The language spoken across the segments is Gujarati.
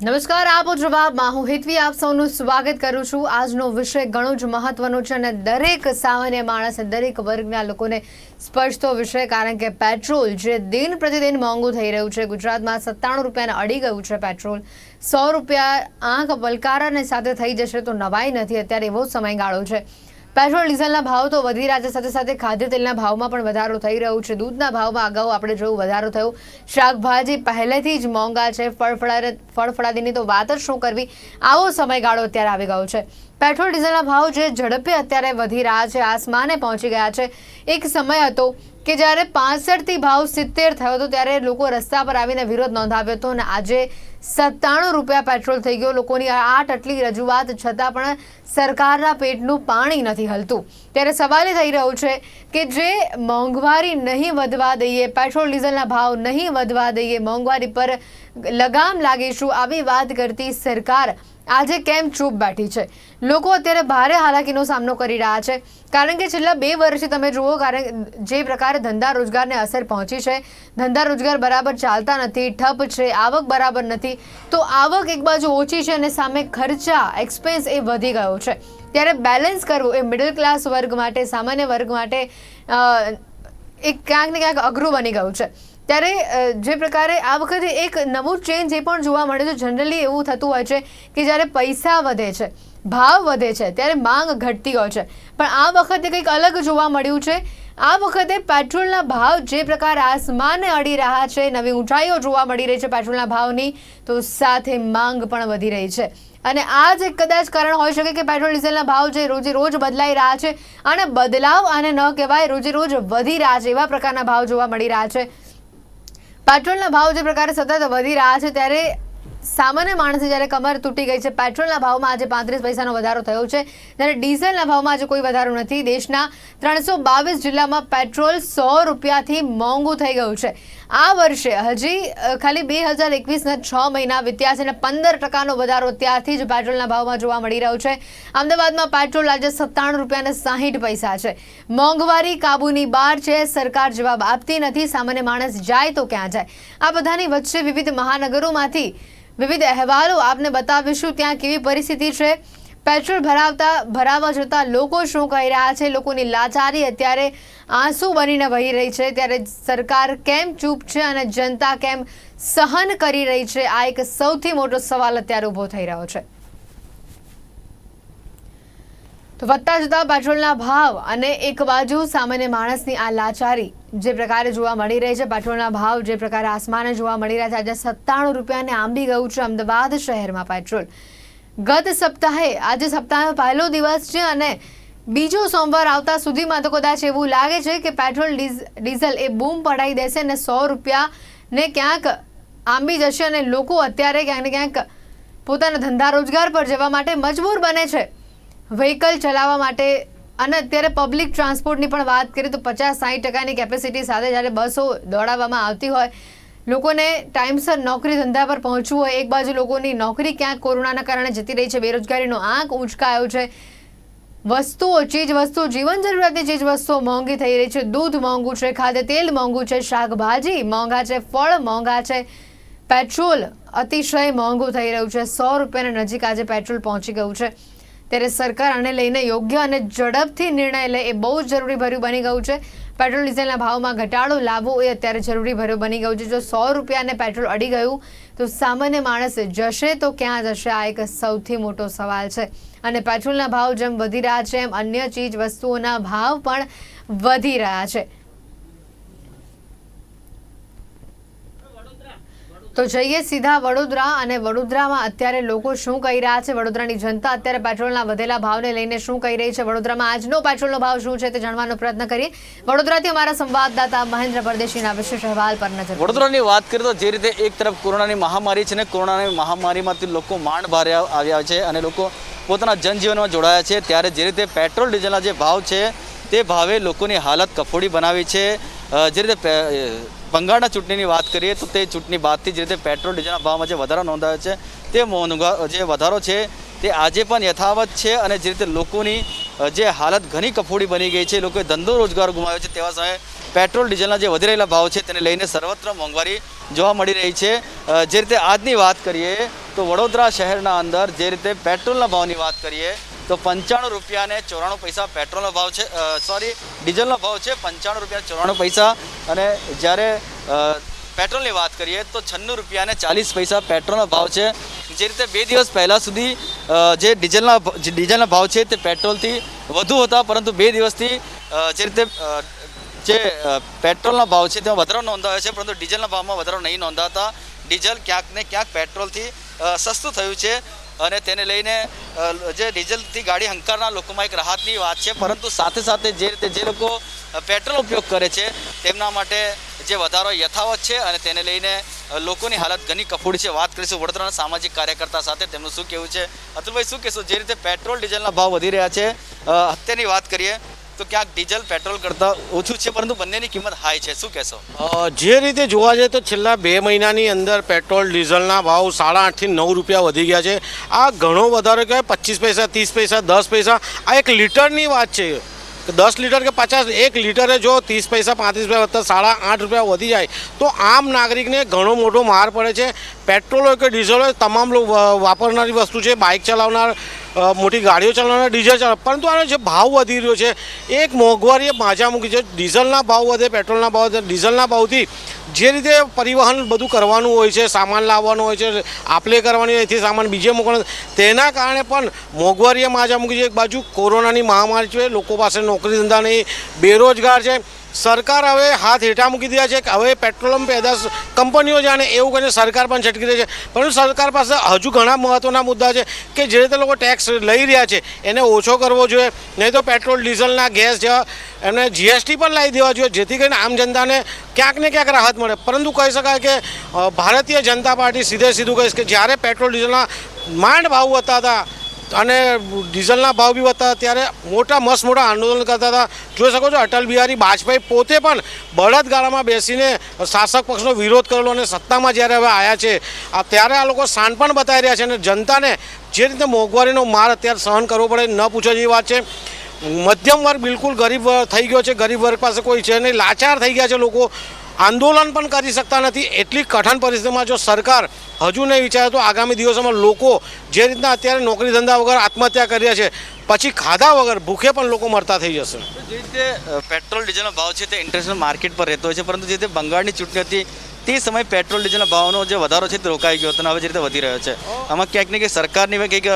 નમસ્કાર, આપો જવાબમાં હું હિતવી આપ સૌનું સ્વાગત કરું છું। આજનો વિષય ઘણો જ મહત્વનો છે અને દરેક સામાન્ય માણસ દરેક વર્ગના લોકોને સ્પર્શતો વિષય, કારણ કે પેટ્રોલ જે દિન પ્રતિદિન મોંઘું થઈ રહ્યું છે। ગુજરાતમાં 97 રૂપિયાને અડી ગયું છે પેટ્રોલ। 100 રૂપિયા આંખ પલકારાને સાથે થઈ જશે તો નવાઈ નથી। અત્યારે એવો સમયગાળો છે। પેટ્રોલ ડીઝલના ભાવ તો વધી રહ્યા છે, સાથે સાથે ખાદ્ય તેલના ભાવમાં પણ વધારો થઈ રહ્યો છે। દૂધના ભાવમાં અગાઉ આપણે જોયું વધારો થયો। શાકભાજી પહેલેથી જ મોંઘા છે। ફળફળાદીની તો વાત જ શું કરવી, આવો સમયગાળો અત્યારે આવી ગયો છે। પેટ્રોલ ડીઝલના ભાવ જે ઝડપે અત્યારે વધી રહ્યા છે, આસમાને પહોંચી ગયા છે। એક સમય હતો કે જ્યારે 65 થી ભાવ 70 થયો હતો, ત્યારે લોકો રસ્તા પર આવીને વિરોધ નોંધાવ્યો હતો અને આજે 97 રૂપિયા પેટ્રોલ થઈ ગયો। લોકોની આટલી રજૂઆત છતાં પણ સરકારના પેટનું પાણી નથી હલતું। ત્યારે સવાલ એ થઈ રહ્યો છે કે જે મોંઘવારી નહીં વધવા દઈએ, પેટ્રોલ ડીઝલના ભાવ નહીં વધવા દઈએ, મોંઘવારી પર લગામ લાગીશું, આવી વાત કરતી સરકાર આજે કેમ ચૂપ બેઠી છે? લોકો અત્યારે ભારે હાલાકીનો સામનો કરી રહ્યા છે, કારણ કે છેલ્લા 2 વર્ષથી તમે જુઓ, કારણ જે પ્રકારે ધંધા રોજગારને અસર પહોંચી છે, ધંધા રોજગાર બરાબર ચાલતા નથી, ઠપ છે, આવક બરાબર નથી। તો આવક એક બાજુ ઓછી છે અને સામે ખર્ચા એક્સપેન્સ એ વધી ગયો છે। ત્યારે બેલેન્સ કરવું એ મિડલ ક્લાસ વર્ગ માટે, સામાન્ય વર્ગ માટે એક ક્યાંક ને ક્યાંક અઘરું બની ગયું છે। ત્યારે જે પ્રકારે આ વખતે એક નવું ચેન્જ એ પણ જોવા મળે છે। જનરલી એવું થતું હોય છે કે જ્યારે પૈસા વધે છે, ભાવ વધે છે, ત્યારે માંગ ઘટતી હોય છે, પણ આ વખતે કંઈક અલગ જોવા મળ્યું છે। આ વખતે પેટ્રોલના ભાવ જે પ્રકારે આસમાને અડી રહ્યા છે, નવી ઊંચાઈઓ જોવા મળી રહી છે પેટ્રોલના ભાવની, તો સાથે માંગ પણ વધી રહી છે। અને આ જ કદાચ કારણ હોઈ શકે કે પેટ્રોલ ડીઝલના ભાવ જે રોજે રોજ બદલાઈ રહ્યા છે, અને બદલાવ આને ન કહેવાય, રોજે રોજ વધી રહ્યા છે, એવા પ્રકારના ભાવ જોવા મળી રહ્યા છે। પેટ્રોલના ભાવ જે પ્રકારે સતત વધી રહ્યા છે, ત્યારે સામાન્ય માણસે જ્યારે કમર તૂટી ગઈ છે। પેટ્રોલના ભાવમાં આજે 35 પૈસાનો વધારો થયો છે, જ્યારે ડીઝલના ભાવમાં આજે કોઈ વધારો નથી। દેશના 322 જિલ્લામાં પેટ્રોલ 100 રૂપિયાથી મોંઘું થઈ ગયું છે। આ વર્ષે હજી ખાલી 2021ના 6 મહિના વીત્યા છે અને 15% વધારો અત્યારથી જ પેટ્રોલના ભાવમાં જોવા મળી રહ્યો છે। અમદાવાદમાં પેટ્રોલ આજે 97 રૂપિયા 60 પૈસા છે। મોંઘવારી કાબૂની બહાર છે, સરકાર જવાબ આપતી નથી, સામાન્ય માણસ જાય તો ક્યાં જાય? આ બધાની વચ્ચે વિવિધ મહાનગરોમાંથી વિવિધ અહેવાલો આપને બતાવીશું, ત્યાં કેવી પરિસ્થિતિ છે, પેટ્રોલ ભરાવા જતા લોકો શું કહી રહ્યા છે, લોકોની લાચારી અત્યારે આંસુ બનીને વહી રહી છે। ત્યારે સરકાર કેમ ચૂપ છે અને જનતા કેમ સહન કરી રહી છે? આ એક સૌથી મોટો સવાલ અત્યારે ઊભો થઈ રહ્યો છે। તો વધતા જતા પેટ્રોલના ભાવ અને એક બાજુ સામાન્ય માણસની આ લાચારી જે પ્રકારે જોવા મળી રહી છે, પેટ્રોલના ભાવ જે પ્રકારે આસમાને જોવા મળી રહ્યા છે, આજે 97 રૂપિયાને આંબી ગયું છે અમદાવાદ શહેરમાં પેટ્રોલ। ગત સપ્તાહે આજે સપ્તાહનો પહેલો દિવસ છે અને બીજો સોમવાર આવતા સુધીમાં તો કદાચ એવું લાગે છે કે પેટ્રોલ ડીઝલ એ બૂમ પડાવી દેશે અને 100 રૂપિયાને ક્યાંક આંબી જશે અને લોકો અત્યારે ક્યાંક ને ક્યાંક પોતાના ધંધા રોજગાર પર જવા માટે મજબૂર બને છે, વ્હીકલ ચલાવવા માટે। અને અત્યારે પબ્લિક ટ્રાન્સપોર્ટની પણ વાત કરીએ તો 50-60% કેપેસિટી સાથે જ્યારે બસો દોડાવવામાં આવતી હોય, લોકોને ટાઈમસર નોકરી ધંધા પર પહોંચવું હોય, એક બાજુ લોકોની નોકરી ક્યાંક કોરોનાના કારણે જતી રહી છે, બેરોજગારીનો આંક ઉંચકાયો છે, વસ્તુઓ, ચીજ વસ્તુઓ, જીવન જરૂરિયાતની ચીજ વસ્તુઓ મોંઘી થઈ રહી છે, દૂધ મોંઘું છે, ખાદ્ય તેલ મોંઘું છે, શાકભાજી મોંઘા છે, ફળ મોંઘા છે, પેટ્રોલ અતિશય મોંઘું થઈ રહ્યું છે। 100 રૂપિયાની નજીક આજે પેટ્રોલ પહોંચી ગયું છે। ત્યારે સરકાર આને લઈને યોગ્ય અને ઝડપથી નિર્ણય લે એ બહુ જ જરૂરી ભર્યું બની ગયું છે। પેટ્રોલ ડીઝલના ભાવમાં ઘટાડો લાવવો એ અત્યારે જરૂરી ભર્યું બની ગયું છે। જો 100 રૂપિયાને પેટ્રોલ અડી ગયું તો સામાન્ય માણસ જશે તો ક્યાં જશે? આ એક સૌથી મોટો સવાલ છે। અને પેટ્રોલના ભાવ જેમ વધી રહ્યા છે, એમ અન્ય ચીજ વસ્તુઓના ભાવ પણ વધી રહ્યા છે। તો જઈએ સીધા વડોદરા, અને વડોદરામાં અત્યારે લોકો શું કહી રહ્યા છે, વડોદરાની જનતા અત્યારે પેટ્રોલના વધેલા ભાવને લઈને શું કહી રહી છે, વડોદરામાં આજનો પેટ્રોલનો ભાવ શું છે તે જાણવાનો પ્રયત્ન કરીએ। વડોદરાથી અમારા સંવાદદાતા મહેન્દ્ર પરદેશીના વિશેષ અહેવાલ પર નજર। વડોદરાની વાત કરીએ તો જે રીતે એક તરફ કોરોનાની મહામારી છે ને, કોરોનાની મહામારીમાંથી લોકો માંડ ભારે આવ્યા છે અને લોકો પોતાના જનજીવનમાં જોડાયા છે, ત્યારે જે રીતે પેટ્રોલ ડીઝલના જે ભાવ છે તે ભાવે લોકોની હાલત કફોડી બનાવી છે। જે રીતે બંગાળના ચૂંટણીની વાત કરીએ તો તે ચૂંટણી બાદથી જે રીતે પેટ્રોલ ડીઝલના ભાવમાં જે વધારો નોંધાયો છે, તે જે વધારો છે તે આજે પણ યથાવત છે અને જે રીતે લોકોની જે હાલત ઘણી કફોડી બની ગઈ છે, લોકોએ ધંધો રોજગાર ગુમાવ્યો છે, તેવા સમયે પેટ્રોલ ડીઝલના જે વધી રહેલા ભાવ છે તેને લઈને સર્વત્ર મોંઘવારી જોવા મળી રહી છે। જે રીતે આજની વાત કરીએ તો વડોદરા શહેરના અંદર જે રીતે પેટ્રોલના ભાવની વાત કરીએ તો 95 રૂપિયા ને 94 પૈસા પેટ્રોલનો ભાવ છે, ડીઝલનો ભાવ છે 95 રૂપિયા 94 પૈસા. અને જ્યારે પેટ્રોલની વાત કરીએ તો 96 રૂપિયા ને 40 પૈસા પેટ્રોલનો ભાવ છે. જે રીતે 2 દિવસ પહેલાં સુધી જે ડીઝલના ભાવ છે તે પેટ્રોલથી વધુ હતા, પરંતુ 2 દિવસથી જે રીતે જે પેટ્રોલના ભાવ છે તેમાં વધારો નોંધાયો છે, પરંતુ ડીઝલના ભાવમાં વધારો નહીં નોંધાતા ડીઝલ ક્યાંક ને ક્યાંક પેટ્રોલથી સસ્તું થયું છે. અને તેને લઈને જે ડીઝલથી ગાડી હંકારનાર લોકોમાં એક રાહતની વાત છે, પરંતુ સાથે સાથે જે રીતે જે લોકો પેટ્રોલ ઉપયોગ કરે છે તેમના માટે જે વધારો યથાવત છે અને તેને લઈને લોકોની હાલત ઘણી કફોડી છે. વાત કરીશું વડોદરાના સામાજિક કાર્યકર્તા સાથે, તેમનું શું કહેવું છે. અતુલભાઈ, શું કહેશો? જે રીતે પેટ્રોલ ડીઝલના ભાવ વધી રહ્યા છે, અત્યારની વાત કરીએ તો ક્યાંક ડીઝલ પેટ્રોલ કરતાં ઓછું છે, પરંતુ બંનેની કિંમત હાઈ છે, શું કહેશો? જે રીતે જોવા જઈએ તો છેલ્લા 2 મહિનાની અંદર પેટ્રોલ ડીઝલના ભાવ 8.5 થી 9 રૂપિયા વધી ગયા છે. આ ઘણો વધારો કહેવાય. 25 પૈસા, 30 પૈસા, 10 પૈસા, આ એક લીટરની વાત છે. 10 લીટર કે 50, 1 લીટરે જો 30 પૈસા 35 પૈસા વત્તા 8.5 રૂપિયા વધી જાય તો આમ નાગરિકને ઘણો મોટો માર પડે છે. પેટ્રોલ હોય કે ડીઝલ હોય, તમામ વાપરનારી વસ્તુ છે. બાઇક ચલાવનાર, મોટી ગાડીઓ ચલાવનાર, ડીઝલ ચલાવનાર, પરંતુ આનો જે ભાવ વધી રહ્યો છે એ એક મોંઘવારીએ માજા મૂકી છે. ડીઝલના ભાવ વધે, પેટ્રોલના ભાવ વધે. ડીઝલના ભાવથી જે રીતે પરિવહન બધું કરવાનું હોય છે, સામાન લાવવાનું હોય છે, આપલે કરવાની હોય, અહીંથી સામાન બીજે મોકલવાનું, તેના કારણે પણ મોંઘવારીએ માજા મૂકી છે. એક બાજુ કોરોનાની મહામારી છે, લોકો પાસે નોકરી ધંધા નહીં, બેરોજગાર છે. સરકાર હવે હાથ હેઠા મૂકી દીધા છે કે હવે પેટ્રોલિયમ પેદાશ કંપનીઓ જાણે એવું કહીને સરકાર પણ છટકી રહી છે. પરંતુ સરકાર પાસે હજુ ઘણા મહત્ત્વના મુદ્દા છે કે જે રીતે લોકો ટેક્સ લઈ રહ્યા છે એને ઓછો કરવો જોઈએ. નહીં તો પેટ્રોલ, ડીઝલના, ગેસ જેવા એમને જીએસટી પણ લાવી દેવા જોઈએ, જેથી કરીને આમ જનતાને ક્યાંક ને ક્યાંક રાહત મળે. પરંતુ કહી શકાય કે ભારતીય જનતા પાર્ટી સીધું કહીશ કે જ્યારે પેટ્રોલ ડીઝલના માંડ ભાવ વધતા હતા અને ડીઝલના ભાવ બી વધતા ત્યારે મોટા આંદોલન કરતા હતા. જોઈ શકો છો અટલ બિહારી વાજપેયી પોતે પણ બળદગાડામાં બેસીને શાસક પક્ષનો વિરોધ કરેલો અને સત્તામાં જ્યારે હવે આવ્યા છે ત્યારે આ લોકો શાન પણ બતાવી રહ્યા છે. અને જનતાને જે રીતે મોંઘવારીનો માર અત્યારે સહન કરવો પડે ન પૂછો જેવી વાત છે. મધ્યમ વર્ગ બિલકુલ ગરીબ થઈ ગયો છે. ગરીબ વર્ગ પાસે કોઈ છે નહીં, લાચાર થઈ ગયા છે લોકો, આંદોલન પણ કરી શકતા નથી. એટલી કઠણ પરિસ્થિતિમાં જો સરકાર હજુ નહીં વિચારે તો આગામી દિવસોમાં લોકો જે રીતના અત્યારે નોકરી ધંધા વગર આત્મહત્યા કરી રહ્યા છે, પછી ખાધા વગર ભૂખે પણ લોકો મરતા થઈ જશે. જે રીતે પેટ્રોલ ડીઝલનો ભાવ છે તે ઇન્ટરનેશનલ માર્કેટ પર રહેતો હોય છે, પરંતુ જે રીતે બંગાળની ચૂંટણી હતી તે સમયે પેટ્રોલ ડીઝલના ભાવનો જે વધારો છે તે રોકાઈ ગયો હતો અને હવે જે રીતે વધી રહ્યો છે, આમાં ક્યાંક ને ક્યાંક સરકારની કંઈક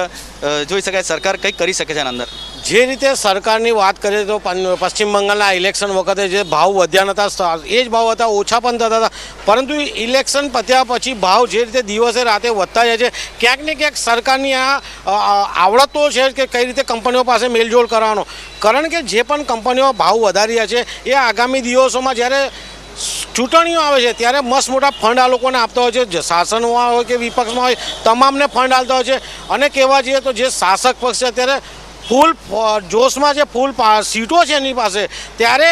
જોઈ શકાય, સરકાર કંઈક કરી શકે છે આના અંદર. જે રીતે સરકારની વાત કરીએ તો પશ્ચિમ બંગાળના ઇલેક્શન વખતે જે ભાવ વધ્યા નહોતા એ જ ભાવ હતા, ઓછા પણ થતા હતા. પરંતુ ઇલેક્શન પત્યા પછી ભાવ જે રીતે દિવસે રાતે વધતા જાય છે, ક્યાંક ને ક્યાંક સરકારની આ આવડતો છે કે કઈ રીતે કંપનીઓ પાસે મેલજોલ કરવાનો. કારણ કે જે પણ કંપનીઓ ભાવ વધારી રહ્યા છે એ આગામી દિવસોમાં જ્યારે ચૂંટણીઓ આવે છે ત્યારે મસ્ત મોટા ફંડ આ લોકોને આપતા હોય છે. શાસનમાં હોય કે વિપક્ષમાં હોય, તમામને ફંડ આપતા હોય છે. અને કહેવા જઈએ તો જે શાસક પક્ષ છે અત્યારે ફૂલ જોશમાં છે, ફૂલ સીટો છે એની પાસે, ત્યારે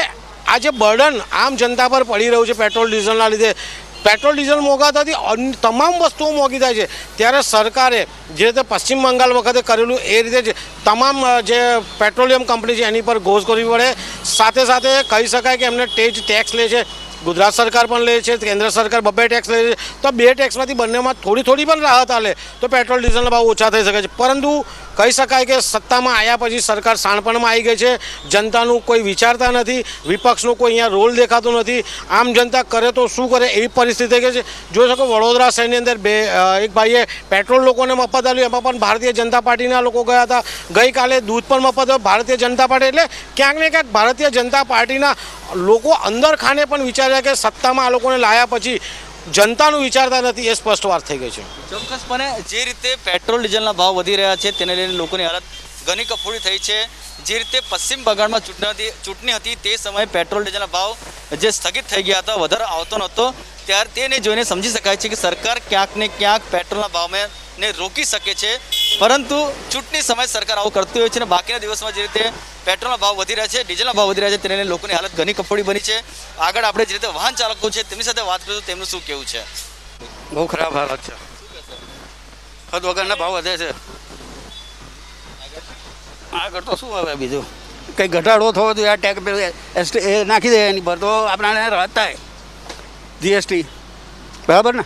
આ જે બર્ડન આમ જનતા પર પડી રહ્યું છે પેટ્રોલ ડીઝલના લીધે, પેટ્રોલ ડીઝલ મોંઘા થતી તમામ વસ્તુઓ મોંઘી થાય છે, ત્યારે સરકારે જે રીતે પશ્ચિમ બંગાળ વખતે કરેલું એ રીતે જ તમામ જે પેટ્રોલિયમ કંપની છે એની પર ગોશ કરવી પડે. સાથે સાથે કહી શકાય કે એમને ટેક્સ લે છે. ગુજરાત સરકાર પણ લે છે, કેન્દ્ર સરકાર 2 ટેક્સ લે છે, તો 2 ટેક્સમાંથી બંનેમાં થોડી પણ રાહત આલે તો પેટ્રોલ ડીઝલના ભાવ ઓછા થઈ શકે છે. પરંતુ કહી શકાય કે સત્તામાં આવ્યા પછી સરકાર શાણપણમાં આવી ગઈ છે. જનતાનું કોઈ વિચારતા નથી, વિપક્ષનો કોઈ અહીંયા રોલ દેખાતો નથી. આમ જનતા કરે તો શું કરે એવી પરિસ્થિતિ થઈ ગઈ છે. જોઈ શકો વડોદરા શહેરની અંદર એક ભાઈએ પેટ્રોલ લોકોને મફત આપ્યું, એમાં પણ ભારતીય જનતા પાર્ટીના લોકો ગયા હતા. ગઈકાલે દૂધ પણ મફત આવ્યું ભારતીય જનતા પાર્ટી. એટલે ક્યાંક ને ક્યાંક ભારતીય જનતા પાર્ટીના લોકો અંદર ખાને પણ વિચાર્યા કે સત્તામાં આ લોકોને લાયા પછી જનતાનું વિચારતા નથી, એ સ્પષ્ટ વાત થઈ ગઈ છે. ચોક્કસપણે જે રીતે પેટ્રોલ ડીઝલના ભાવ વધી રહ્યા છે તેને લઈને લોકોની હાલત ઘણી કફોડી થઈ છે. જે રીતે પશ્ચિમ બંગાળમાં ચૂંટણી હતી તે સમયે પેટ્રોલ ડીઝલના ભાવ જે સ્થગિત થઈ ગયા હતા, વધારો આવતો નહોતો, ત્યારે તેને જોઈને સમજી શકાય છે કે સરકાર ક્યાંક ને ક્યાંક પેટ્રોલના ભાવને રોકી શકે છે. પરંતુ ચૂંટણી સમયે સરકાર આવું કરતી હોય છે અને બાકીના દિવસોમાં જે રીતે પેટ્રોલના ભાવ વધી રહ્યા છે, ડીઝલના ભાવ વધી રહ્યા છે, તેને લઈને લોકોની હાલત ઘણી કફોડી બની છે. આગળ આપણે જે રીતે વાહન ચાલકો છે તેમની સાથે વાત કરીશું, તેમનું શું કહેવું છે. બહુ ખરાબ હાલત છે, હદ વગરના ભાવ વધે છે. આગળ તો શું હવે બીજું કંઈ ઘટાડો થવો જોઈએ, આ ટેક્સ નાખી દે એની પર તો આપણાને રાહત થાય. જીએસટી બરાબર ને.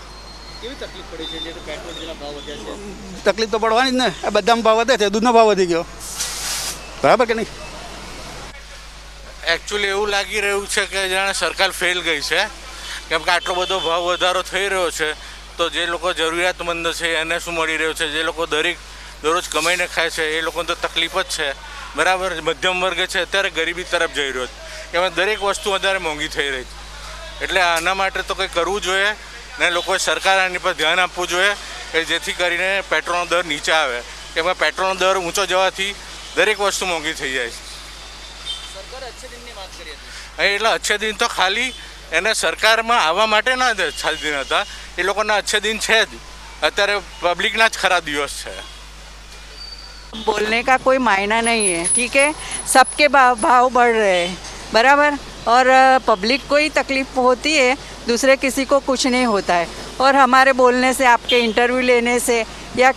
કેવી તકલીફ પડી છે જે પેટ્રોલ ડીઝલના ભાવ વધ્યા છે? તકલીફ તો પડવાની જ ને, આ બધામાં ભાવ વધે છે, દૂધનો ભાવ વધી ગયો, બરાબર કે નહીં? એકચ્યુઅલી એવું લાગી રહ્યું છે કે જાણે સરકાર ફેલ ગઈ છે, કેમ કે આટલો બધો ભાવ વધારો થઈ રહ્યો છે તો જે લોકો જરૂરિયાતમંદ છે એને શું મળી રહ્યું છે? જે લોકો દરરોજ કમાઈને ખાય છે એ લોકોને તો તકલીફ જ છે, બરાબર. મધ્યમ વર્ગ છે અત્યારે ગરીબી તરફ જઈ રહ્યો છે, એમાં દરેક વસ્તુ વધારે મોંઘી થઈ રહી છે. એટલે આના માટે તો કંઈ કરવું જોઈએ ને લોકોએ સરકાર આની પર ધ્યાન આપવું જોઈએ કે જેથી કરીને પેટ્રોલનો દર નીચે આવે, કેમ કે પેટ્રોલનો દર ઊંચો જવાથી દરેક વસ્તુ મોંઘી થઈ જાય છે. સરકારે અચ્છે દિનની વાત કરી હતી. એટલે અચ્છે દિન તો ખાલી એને સરકારમાં આવવા માટે ના અચ્છા દિન હતા, એ લોકોના અચ્છે દિન છે જ, અત્યારે પબ્લિકના જ ખરાબ દિવસ છે. बोलने का कोई मायना नहीं है, ठीक है. सबके भाव बढ़ रहे हैं, बराबर. और पब्लिक को ही तकलीफ होती है, दूसरे किसी को कुछ नहीं होता है. और हमारे बोलने से, आपके इंटरव्यू लेने से या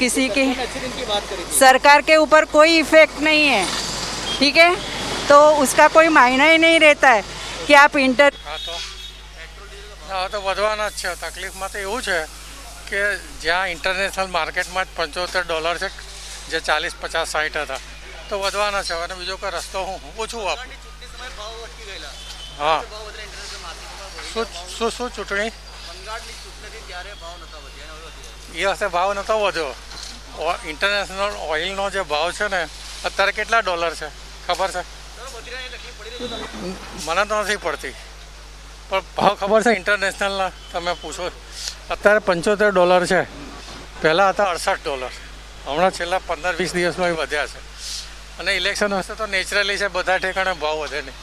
किसी की अच्छे दिन की बात करी थी. सरकार के ऊपर कोई इफेक्ट नहीं है, ठीक है. तो उसका कोई मायना ही नहीं रहता है कि आप હા તો વધવાના જ છે. તકલીફમાં તો એવું છે કે જ્યાં ઇન્ટરનેશનલ માર્કેટમાં જ $75 છે, જે 40, 50, 60 હતા, તો વધવાના છે. અને બીજો કોઈ રસ્તો હું ઓછું વાપરું. હા, શું ચૂંટણી એ વખતે ભાવ નહોતો વધ્યો. ઇન્ટરનેશનલ ઓઇલનો જે ભાવ છે ને અત્યારે કેટલા ડોલર છે ખબર છે? મને તો નથી પડતી, પણ ભાવ ખબર છે ઇન્ટરનેશનલના? તમે પૂછો. અત્યારે $75 છે, પહેલાં હતા $68. હમણાં છેલ્લા 15-20 દિવસમાં વધ્યા છે. અને ઇલેક્શન વખતે તો નેચરલી છે, બધા ઠેકાણે ભાવ વધે નહીં,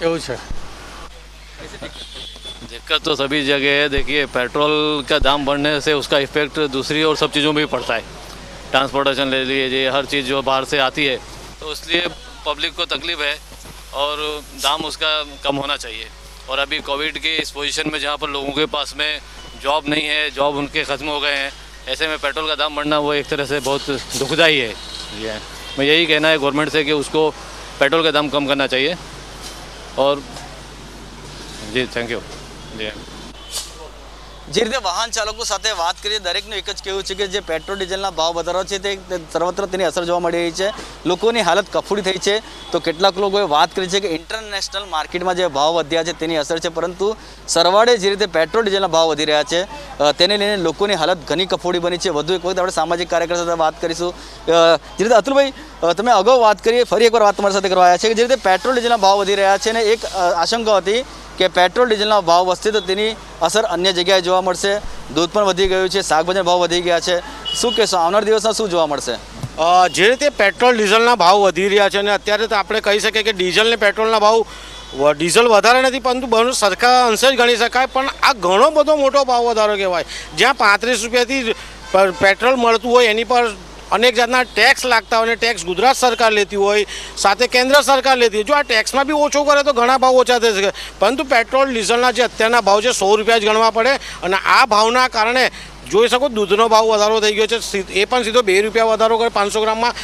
એવું છે. दिक्कत तो सभी जगह है. देखिए, पेट्रोल का दाम बढ़ने से उसका इफेक्ट दूसरी और सब चीज़ों में भी पड़ता है. ट्रांसपोर्टेशन ले लीजिए, हर चीज़ जो बाहर से आती है, तो इसलिए पब्लिक को तकलीफ है और दाम उसका कम होना चाहिए. और अभी कोविड के इस पोजीशन में जहाँ पर लोगों के पास में जॉब नहीं है, जॉब उनके ख़त्म हो गए हैं, ऐसे में पेट्रोल का दाम बढ़ना वो एक तरह से बहुत दुखदाई है. ये मैं यही कहना है गवर्नमेंट से कि उसको पेट्रोल का दाम कम करना चाहिए. और जी थैंक यू. जी જે રીતે વાહન ચાલકો સાથે વાત કરીએ દરેકનું એક જ કહેવું છે કે જે પેટ્રોલ ડીઝલના ભાવ વધારો છે તે સર્વત્ર તેની અસર જોવા મળી રહી છે. લોકોની હાલત કફોડી થઈ છે. તો કેટલાક લોકોએ વાત કરી છે કે ઇન્ટરનેશનલ માર્કેટમાં જે ભાવ વધ્યા છે તેની અસર છે, પરંતુ સરવાળે જે રીતે પેટ્રોલ ડીઝલના ભાવ વધી રહ્યા છે તેને લઈને લોકોની હાલત ઘણી કફોડી બની છે. વધુ એક વખત આપણે સામાજિક કાર્યકર સાથે વાત કરીશું. જે રીતે અતુલભાઈ, તમે અગાઉ વાત કરીએ, ફરી એકવાર વાત તમારી સાથે કરવા આવ્યા છે કે જે રીતે પેટ્રોલ ડીઝલના ભાવ વધી રહ્યા છે અને એક આશંકા હતી કે પેટ્રોલ ડીઝલના ભાવ વધશે તો તેની અસર અન્ય જગ્યાએ જોવા મળશે. દૂધ પણ વધી ગયું છે, શાકભાજીના ભાવ વધી ગયા છે. શું કહેશો, આવનાર દિવસમાં શું જોવા મળશે? જે રીતે પેટ્રોલ ડીઝલના ભાવ વધી રહ્યા છે અને અત્યારે તો આપણે કહી શકીએ કે ડીઝલ ને પેટ્રોલના ભાવ, ડીઝલ વધારે નથી પરંતુ બંને સરખા અંશે જ ગણી શકાય, પણ આ ઘણો બધો મોટો ભાવ વધારો કહેવાય. જ્યાં 35 રૂપિયાથી પેટ્રોલ મળતું હોય એની પર અનેક જાતના ટેક્સ લાગતા હોય અને ટેક્સ ગુજરાત સરકાર લેતી હોય, સાથે કેન્દ્ર સરકાર લેતી હોય. જો આ ટેક્સમાં બી ઓછો કરે તો ઘણા ભાવ ઓછા થઈ શકે, પરંતુ પેટ્રોલ ડીઝલના જે અત્યારના ભાવ છે 100 રૂપિયા જ ગણવા પડે. અને આ ભાવના કારણે જોઈ શકો દૂધનો ભાવ વધારો થઈ ગયો છે, એ પણ સીધો 2 રૂપિયા વધારો કરે 500 ગ્રામમાં.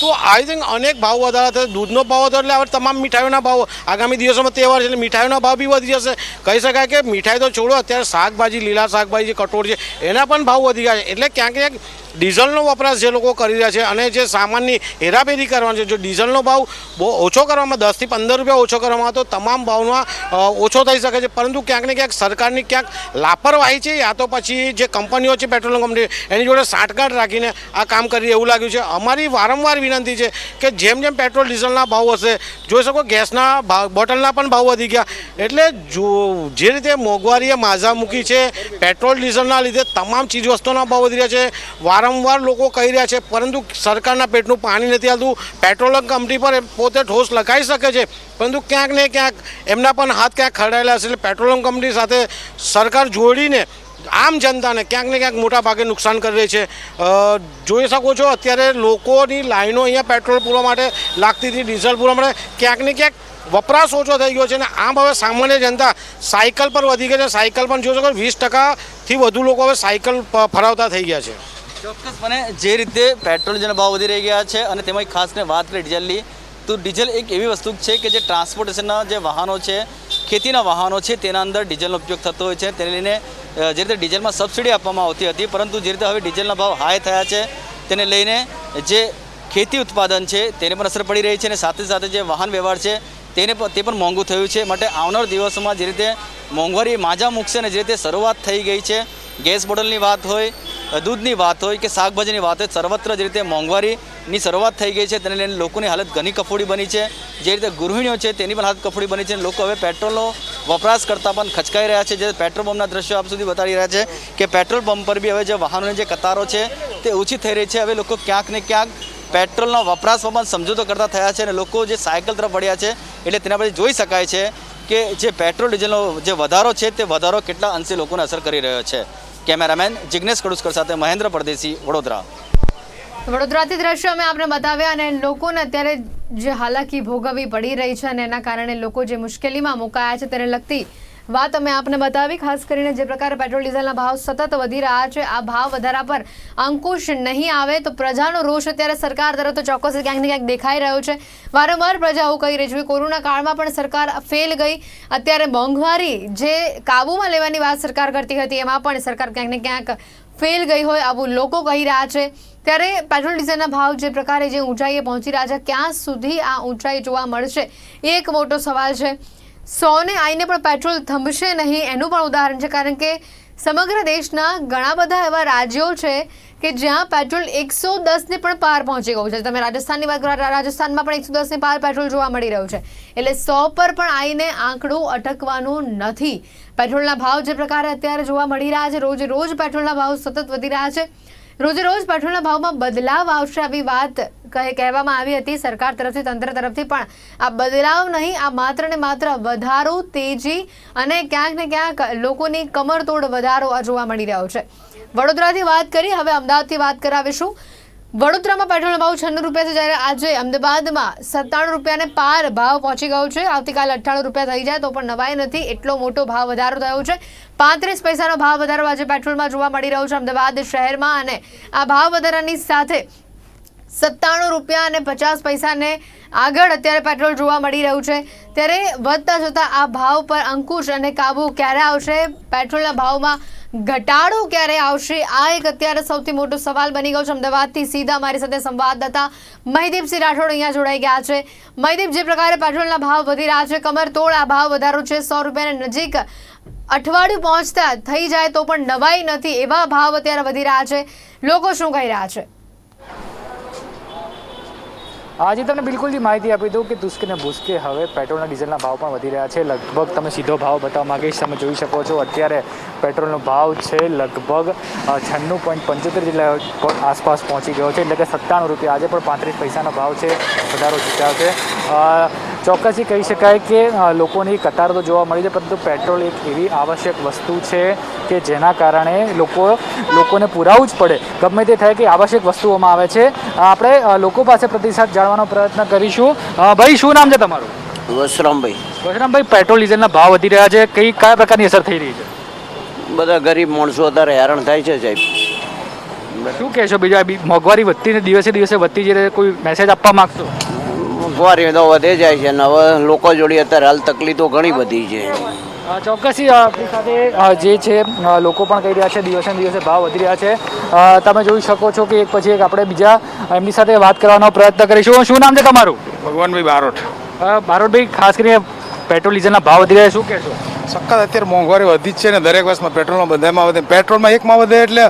તો આઈ થિંક અનેક ભાવ વધારા થશે. દૂધનો ભાવ વધારો એટલે હવે તમામ મીઠાઈઓના ભાવ, આગામી દિવસોમાં તહેવાર છે એટલે મીઠાઈઓના ભાવ બી વધી જશે. કહી શકાય કે મીઠાઈ તો છોડો, અત્યારે શાકભાજી, લીલા શાકભાજી જે કઠોળ છે એના પણ ભાવ વધી ગયા છે. એટલે ક્યાંક ક્યાંક ડીઝલનો વપરાશ જે લોકો કરી રહ્યા છે અને જે સામાનની હેરાફેરી કરવાની છે, જો ડીઝલનો ભાવ બહુ ઓછો કરવામાં 10 થી 15 રૂપિયા ઓછો કરવામાં તો તમામ ભાવમાં ઓછો થઈ શકે છે. પરંતુ ક્યાંક ને ક્યાંક સરકારની ક્યાંક લાપરવાહી છે, યા તો પછી જે કંપનીઓ છે પેટ્રોલ કંપની એની જોડે સાંઠગાંઠ રાખીને આ કામ કરી એવું લાગ્યું છે. અમારી વારંવાર વિનંતી છે કે જેમ જેમ પેટ્રોલ ડીઝલના ભાવ હશે, જોઈ શકો ગેસના બોટલના પણ ભાવ વધી ગયા. એટલે જે રીતે મોંઘવારીએ માઝા મૂકી છે પેટ્રોલ ડીઝલના લીધે તમામ ચીજવસ્તુઓના ભાવ વધી રહ્યા છે. વારંવાર લોકો કહી રહ્યા છે, પરંતુ સરકારના પેટનું પાણી નથી હાલતું. પેટ્રોલ કંપની પર પોતે ઠોસ લગાવી શકે છે, પરંતુ ક્યાંક ને ક્યાંક એમના પણ હાથ ક્યાંક ખરડાયેલા છે. એટલે પેટ્રોલ કંપની સાથે સરકાર જોડીને આમ જનતાને ક્યાંક ને ક્યાંક મોટા ભાગે નુકસાન કરી રહી છે. જોઈ શકો છો અત્યારે લોકોની લાઈનો અહીંયા પેટ્રોલ પૂરવા માટે લાગતી હતી, ડીઝલ પૂરવા માટે. ક્યાંક ને ક્યાંક વપરાશ ઓછો થઈ ગયો છે અને આમ હવે સામાન્ય જનતા સાયકલ પર વધી ગઈ છે. સાયકલ પણ જોઈ શકો 20%થી વધુ લોકો હવે સાયકલ ફરાવતા થઈ ગયા છે. ચોક્કસપણે જે રીતે પેટ્રોલ ડીઝલના ભાવ વધી રહી ગયા છે અને તેમાં ખાસ કરીને વાત કરીએ ડીઝલની, તો ડીઝલ એક એવી વસ્તુ છે કે જે ટ્રાન્સપોર્ટેશનના જે વાહનો છે, ખેતીના વાહનો છે, તેના અંદર ડીઝલનો ઉપયોગ થતો હોય છે. તેને લઈને જે રીતે ડીઝલમાં સબસિડી આપવામાં આવતી હતી, પરંતુ જે રીતે હવે ડીઝલના ભાવ હાઈ થયા છે તેને લઈને જે ખેતી ઉત્પાદન છે તેને પણ અસર પડી રહી છે, અને સાથે સાથે જે વાહન વ્યવહાર છે તે પણ મોંઘું થયું છે. માટે આવનાર દિવસોમાં જે રીતે મોંઘવારી માજા મૂકશે અને જે રીતે શરૂઆત થઈ ગઈ છે, ગેસ બોટલની વાત હોય, દૂધની વાત હોય કે શાકભાજીની વાત હોય, સર્વત્ર જે રીતે મોંઘવારીની શરૂઆત થઈ ગઈ છે તેને લઈને લોકોની હાલત ઘણી કફોડી બની છે. જે રીતે ગૃહિણીઓ છે તેની પણ હાલત કફોડી બની છે. લોકો હવે પેટ્રોલનો વપરાશ કરતાં પણ ખચકાઈ રહ્યા છે. જે પેટ્રોલ પંપના દ્રશ્યો આપ સુધી બતાવી રહ્યા છે કે પેટ્રોલ પંપ પર બી હવે જે વાહનોની જે કતારો છે તે ઓછી થઈ રહી છે. હવે લોકો ક્યાંક ને ક્યાંક પેટ્રોલના વપરાશમાં પણ સમજૂતો કરતા થયા છે અને લોકો જે સાયકલ તરફ વળ્યા છે. એટલે તેના પરથી જોઈ શકાય છે કે જે પેટ્રોલ ડીઝલનો જે વધારો છે તે વધારો કેટલા અંશે લોકોને અસર કરી રહ્યો છે. કેમેરામેન જિગ્નેશ કડુસ્કર સાથે મહેન્દ્ર પરદેશી, વડોદરા. વડોદરાથી દ્રશ્યો અમે આપને બતાવ્યા અને લોકોને અત્યારે જે હાલાકી ભોગવવી પડી રહી છે અને એના કારણે લોકો જે મુશ્કેલીમાં મુકાયા છે તેને લગતી વાત અમે આપને બતાવી. ખાસ કરીને જે પ્રકારે પેટ્રોલ ડીઝલના ભાવ સતત વધી રહ્યા છે, આ ભાવ વધારા પર અંકુશ નહીં આવે તો પ્રજાનો રોષ અત્યારે સરકાર તરફ તો ચોક્કસ ક્યાંક ને ક્યાંક દેખાઈ રહ્યો છે. વારંવાર પ્રજા આવું કહી રહી છે. કોરોના કાળમાં પણ સરકાર ફેલ ગઈ. અત્યારે મોંઘવારી જે કાબૂમાં લેવાની વાત સરકાર કરતી હતી એમાં પણ સરકાર ક્યાંક ને ક્યાંક ફેલ ગઈ હોય આવું લોકો કહી રહ્યા છે. ત્યારે પેટ્રોલ ડીઝલના ભાવ જે પ્રકારે જે ઊંચાઈએ પહોંચી રહ્યા છે, ક્યાં સુધી આ ઊંચાઈ જોવા મળશે એ એક મોટો સવાલ છે. 100ને આવીને પણ પેટ્રોલ થંભશે નહીં એનું પણ ઉદાહરણ છે, કારણ કે સમગ્ર દેશના ઘણા બધા એવા રાજ્યો છે કે જ્યાં પેટ્રોલ 110ને પણ પાર પહોંચી ગયું છે. તમે રાજસ્થાનની વાત કરો, રાજસ્થાનમાં પણ 110ને પાર પેટ્રોલ જોવા મળી રહ્યું છે. એટલે 100 પર પણ આવીને આંકડું અટકવાનું નથી. પેટ્રોલના ભાવ જે પ્રકારે અત્યારે જોવા મળી રહ્યા છે, રોજ રોજ પેટ્રોલના ભાવ સતત વધી રહ્યા છે. રોજે રોજ પેટ્રોલના ભાવમાં બદલાવ આવશે આવી વાત કહેવામાં આવી હતી સરકાર તરફથી, તંત્ર તરફથી. પણ આ બદલાવ નહીં, આ માત્ર ને માત્ર વધારો, તેજી અને ક્યાંક ને ક્યાંક લોકોની કમરતોડ વધારો આ જોવા મળી રહ્યો છે. વડોદરાથી વાત કરી, હવે અમદાવાદથી વાત કરાવીશું. વડોદરામાં પેટ્રોલનો ભાવ 96 રૂપિયા છે, જ્યારે આજે અમદાવાદમાં 97 રૂપિયાને પાર ભાવ પહોંચી ગયો છે. આવતીકાલે 98 રૂપિયા થઈ જાય તો પણ નવાઈ નથી, એટલો મોટો ભાવ વધારો થયો છે. 35 પૈસાનો ભાવ વધારો આજે પેટ્રોલમાં જોવા મળી રહ્યો છે અમદાવાદ શહેરમાં. અને આ ભાવ વધારાની સાથે 97 રૂપિયા અને 50 પૈસાને આગળ અત્યારે પેટ્રોલ જોવા મળી રહ્યું છે. ત્યારે વધતા જતા આ ભાવ પર અંકુશ અને કાબુ ક્યારે આવશે, પેટ્રોલના ભાવમાં ઘટાડો ક્યારે આવશે, આ એક અત્યારે સૌથી મોટો સવાલ બની ગયો છે. અમદાવાદથી સીધા મારી સાથે સંવાદદાતા મહીદીપસિંહ રાઠોડ અહીંયા જોડાઈ ગયા છે. મહીદીપ, જે પ્રકારે પેટ્રોલના ભાવ વધી રહ્યા છે, કમરતોડ આ ભાવ વધારો છે, 100 રૂપિયાની નજીક અઠવાડિયું પહોંચતા થઈ જાય તો પણ નવાઈ નથી, એવા ભાવ અત્યારે વધી રહ્યા છે. લોકો શું કહી રહ્યા છે? આજે તમને બિલકુલ માહિતી આપી દઉં કે દુષ્કે ને ભૂસકે હવે પેટ્રોલના ડીઝલના ભાવ પણ વધી રહ્યા છે. લગભગ તમે સીધો ભાવ બતાવવા માંગીશ, તમે જોઈ શકો છો અત્યારે પેટ્રોલનો ભાવ છે લગભગ 96.75 જેટલા આસપાસ પહોંચી ગયો છે, એટલે કે 97 રૂપિયા. આજે પણ 35 પૈસાનો ભાવ છે, વધારો જીત્યા છે. ચોક્કસથી કહી શકાય કે લોકોની કતાર તો જોવા મળી છે, પરંતુ પેટ્રોલ એક એવી આવશ્યક વસ્તુ છે કે જેના કારણે લોકોને પુરાવવું જ પડે, ગમે તે થાય કે આવશ્યક વસ્તુઓમાં આવે છે. આપણે લોકો પાસે પ્રતિસાદ જાણવાનો પ્રયત્ન કરીશું. ભાઈ, શું નામ છે તમારું? વશરામભાઈ, પેટ્રોલ ડીઝલના ભાવ વધી રહ્યા છે, કયા પ્રકારની અસર થઈ રહી છે? બધા ગરીબ માણસો અત્યારે હેરાન થાય છે સાહેબ. શું કહેશો? બીજા મોંઘવારી વધતી ને દિવસે દિવસે વધતી જઈ રહી છે, કોઈ મેસેજ આપવા માંગશો? મોંઘવારી તો વધે જાય છે ને હવે લોકો જોડે અત્યારે હાલ તકલીફો ઘણી બધી છે. ચોક્કસથી આપણી સાથે જે છે લોકો પણ કહી રહ્યા છે દિવસે દિવસે ભાવ વધી રહ્યા છે. તમે જોઈ શકો છો કે એક પછી એક આપણે બીજા એમની સાથે વાત કરવાનો પ્રયત્ન કરીશું. શું નામ છે તમારું? ભગવાનભાઈ બારોટ. બારોટભાઈ, ખાસ કરીને પેટ્રોલ ડીઝલના ભાવ વધી રહ્યા છે, શું કહેશો? સખત અત્યારે મોંઘવારી વધી જ છે ને, દરેક વર્ષમાં પેટ્રોલમાં બધામાં વધે. પેટ્રોલમાં એકમાં વધે એટલે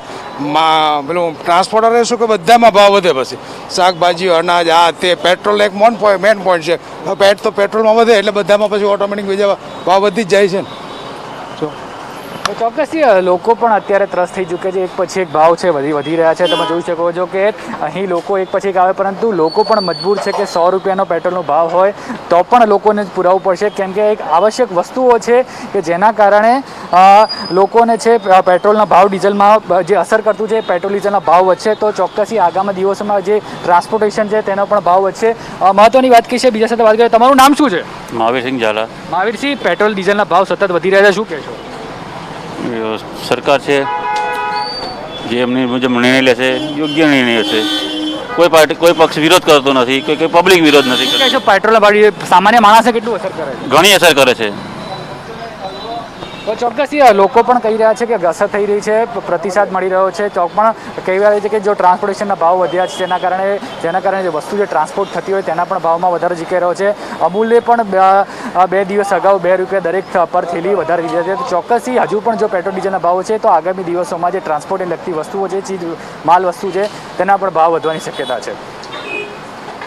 પેલું ટ્રાન્સપોર્ટર શું કે બધામાં ભાવ વધે. પછી શાકભાજી, અનાજ, આ તે પેટ્રોલ એક મેન પોઈન્ટ છે. તો પેટ્રોલમાં વધે એટલે બધામાં પછી ઓટોમેટિક બીજા ભાવ વધી જ જાય છે ને. ચોક્કસથી લોકો પણ અત્યારે ત્રસ્ત થઈ ચૂકે છે, એક પછી એક ભાવ છે વધી રહ્યા છે. તમે જોઈ શકો છો કે અહીં લોકો એક પછી એક આવે, પરંતુ લોકો પણ મજબૂર છે કે 100 રૂપિયાનો પેટ્રોલનો ભાવ હોય તો પણ લોકોને પુરાવવું પડશે, કેમ કે એક આવશ્યક વસ્તુઓ છે કે જેના કારણે લોકોને છે પેટ્રોલના ભાવ, ડીઝલમાં જે અસર કરતું છે પેટ્રોલ ડીઝલના ભાવ વધશે તો ચોક્કસથી આગામી દિવસોમાં જે ટ્રાન્સપોર્ટેશન છે તેનો પણ ભાવ વધશે. મહત્વની વાત કહીએ, બીજા સાથે વાત કરીએ. તમારું નામ શું છે? મહાવીરસિંહ ઝાલા. મહાવીરસિંહ, પેટ્રોલ ડીઝલના ભાવ સતત વધી રહ્યા છે, શું કહેશો? સરકાર છે જે એમની મુજબ નિર્ણય લેશે યોગ્ય નિર્ણય હશે, કોઈ પક્ષ વિરોધ કરતો નથી, કોઈ પબ્લિક વિરોધ નથી શું કહેશો પેટ્રોલના ભાવ સામાન્ય માણસને કેટલું અસર કરે છે? ઘણી અસર કરે છે. તો ચોક્કસથી લોકો પણ કહી રહ્યા છે કે અસર થઈ રહી છે, પ્રતિસાદ મળી રહ્યો છે. ચોક પણ કહી રહ્યા છે કે જો ટ્રાન્સપોર્ટેશનના ભાવ વધ્યા છે જેના કારણે જે વસ્તુ જે ટ્રાન્સપોર્ટ થતી હોય તેના પણ ભાવમાં વધારો જીકાઈ રહ્યો છે. અમૂલ્યે પણ 2 દિવસ અગાઉ 2 રૂપિયા દરેક પર થેલી વધારી દીધા છે. તો ચોક્કસથી હજુ પણ જો પેટ્રોલ ડીઝલના ભાવ છે તો આગામી દિવસોમાં જે ટ્રાન્સપોર્ટને લગતી વસ્તુઓ છે, ચીજ માલ વસ્તુ છે, તેના પણ ભાવ વધવાની શક્યતા છે.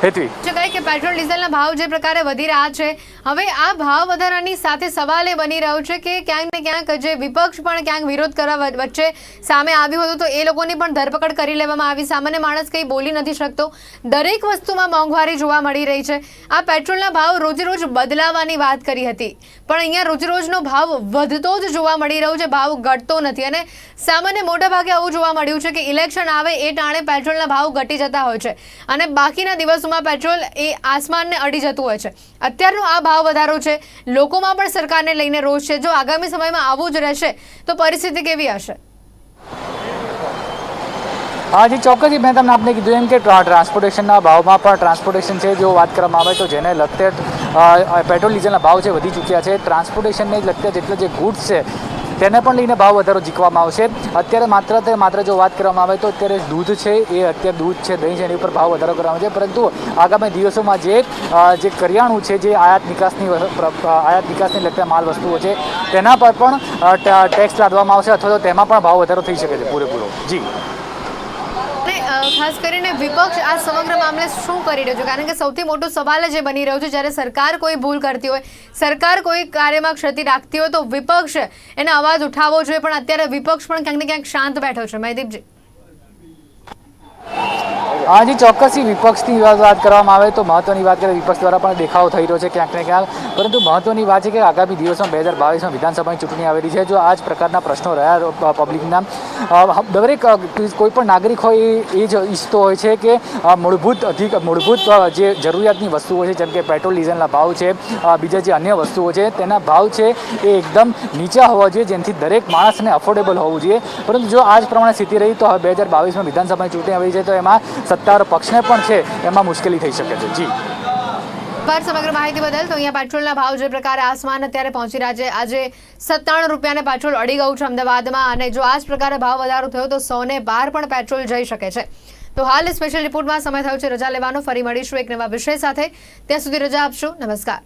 હેતવી કહે કે પેટ્રોલ ડીઝલના ભાવ જે પ્રકારે વધી રહ્યા છે, હવે આ ભાવ વધારાની સાથે સવાલ એ બની રહ્યો છે કે ક્યાંક ને ક્યાંક જે વિપક્ષ પણ ક્યાંક વિરોધ કરવા વચ્ચે સામે આવ્યું હતું તો એ લોકોની પણ ધરપકડ કરી લેવામાં આવી. સામાન્ય માણસ કંઈ બોલી નથી શકતો. દરેક વસ્તુમાં મોંઘવારી જોવા મળી રહી છે. આ પેટ્રોલના ભાવ રોજે રોજ બદલાવાની વાત કરી હતી, પણ અહીંયા રોજ રોજનો ભાવ વધતો જ જોવા મળી રહ્યો છે, ભાવ ઘટતો નથી. અને સામાન્ય મોટા ભાગે આવું જોવા મળ્યું છે કે ઇલેક્શન આવે એ ટાણે પેટ્રોલના ભાવ ઘટી જતા હોય છે અને બાકીના દિવસોમાં પેટ્રોલ એ આસમાનને અડી જતું હોય છે. અત્યારનો આ ભાવ વધારો છે, લોકોમાં પણ સરકારને લઈને રોષ છે. જો આગામી સમયમાં આવું જ રહેશે તો પરિસ્થિતિ કેવી હશે? હાજી ચોક્કસથી મેં તમને આપને કીધું એમ કે ટ્રાન્સપોર્ટેશનના ભાવમાં પણ ટ્રાન્સપોર્ટેશન છે જો વાત કરવામાં આવે તો જેને લગતે પેટ્રોલ ડીઝલના ભાવ છે વધી ચૂક્યા છે. ટ્રાન્સપોર્ટેશનને લગતા જેટલા જે ગુડ્સ છે તેને પણ લઈને ભાવ વધારો જીકવામાં આવશે. અત્યારે માત્ર જો વાત કરવામાં આવે તો અત્યારે દૂધ છે અત્યારે દૂધ છે, દહીં છે, એની ઉપર ભાવ વધારો કરવામાં આવે છે. પરંતુ આગામી દિવસોમાં જે કરિયાણું છે, જે આયાત નિકાસને લગતા માલ વસ્તુઓ છે તેના પર પણ ટેક્સ લાદવામાં આવશે અથવા તો તેમાં પણ ભાવ વધારો થઈ શકે છે પૂરેપૂરો. જી ખાસ કરીને વિપક્ષ આ સમગ્ર મામલે શું કરી રહ્યો છે? કારણ કે સૌથી મોટો સવાલ જે બની રહ્યો છે, જ્યારે સરકાર કોઈ ભૂલ કરતી હોય, સરકાર કોઈ કાર્યમાં ક્ષતિ રાખતી હોય તો વિપક્ષ એને અવાજ ઉઠાવવો જોઈએ, પણ અત્યારે વિપક્ષ પણ ક્યાંક ને ક્યાંક શાંત બેઠો છે. મહેદીપજી હાજી ચોક્કસથી વિપક્ષની વાત કરવામાં આવે તો મહત્વની વાત કરીએ વિપક્ષ દ્વારા પણ દેખાવો થઈ રહ્યો છે ક્યાંક ને ક્યાંક. પરંતુ મહત્વની વાત છે કે આગામી દિવસોમાં 2022માં વિધાનસભાની ચૂંટણી આવેલી છે. જો આ જ પ્રકારના પ્રશ્નો રહ્યા પબ્લિકના, દરેક કોઈ પણ નાગરિક હોય એ જ ઈચ્છતો હોય છે કે મૂળભૂત જે જરૂરિયાતની વસ્તુઓ છે, જેમ કે પેટ્રોલ ડીઝલના ભાવ છે, બીજા જે અન્ય વસ્તુઓ છે તેના ભાવ છે એ એકદમ નીચા હોવા જોઈએ, જેનાથી દરેક માણસને અફોર્ડેબલ હોવું જોઈએ. પરંતુ જો આ જ પ્રમાણે સ્થિતિ રહી તો 2022માં વિધાનસભાની ચૂંટણી આવેલી છે તો એમાં સત્તાવાર પક્ષને પણ છે એમાં મુશ્કેલી થઈ શકે છે. જી સમગ્ર માહિતી બદલ. તો અહીંયા પેટ્રોલના ભાવ જે પ્રકારે આસમાન અત્યારે પહોંચી રહ્યા છે, આજે 97 રૂપિયાને પેટ્રોલ અડી ગયું છે અમદાવાદમાં, અને જો આ જ પ્રકારે ભાવ વધારો થયો તો 100 ને પાર પણ પેટ્રોલ જઈ શકે છે. તો હાલ સ્પેશિયલ રિપોર્ટમાં સમય થયો છે રજા લેવાનો. ફરી મળીશું એક નવા વિષય સાથે. ત્યાં સુધી રજા આપશો. નમસ્કાર.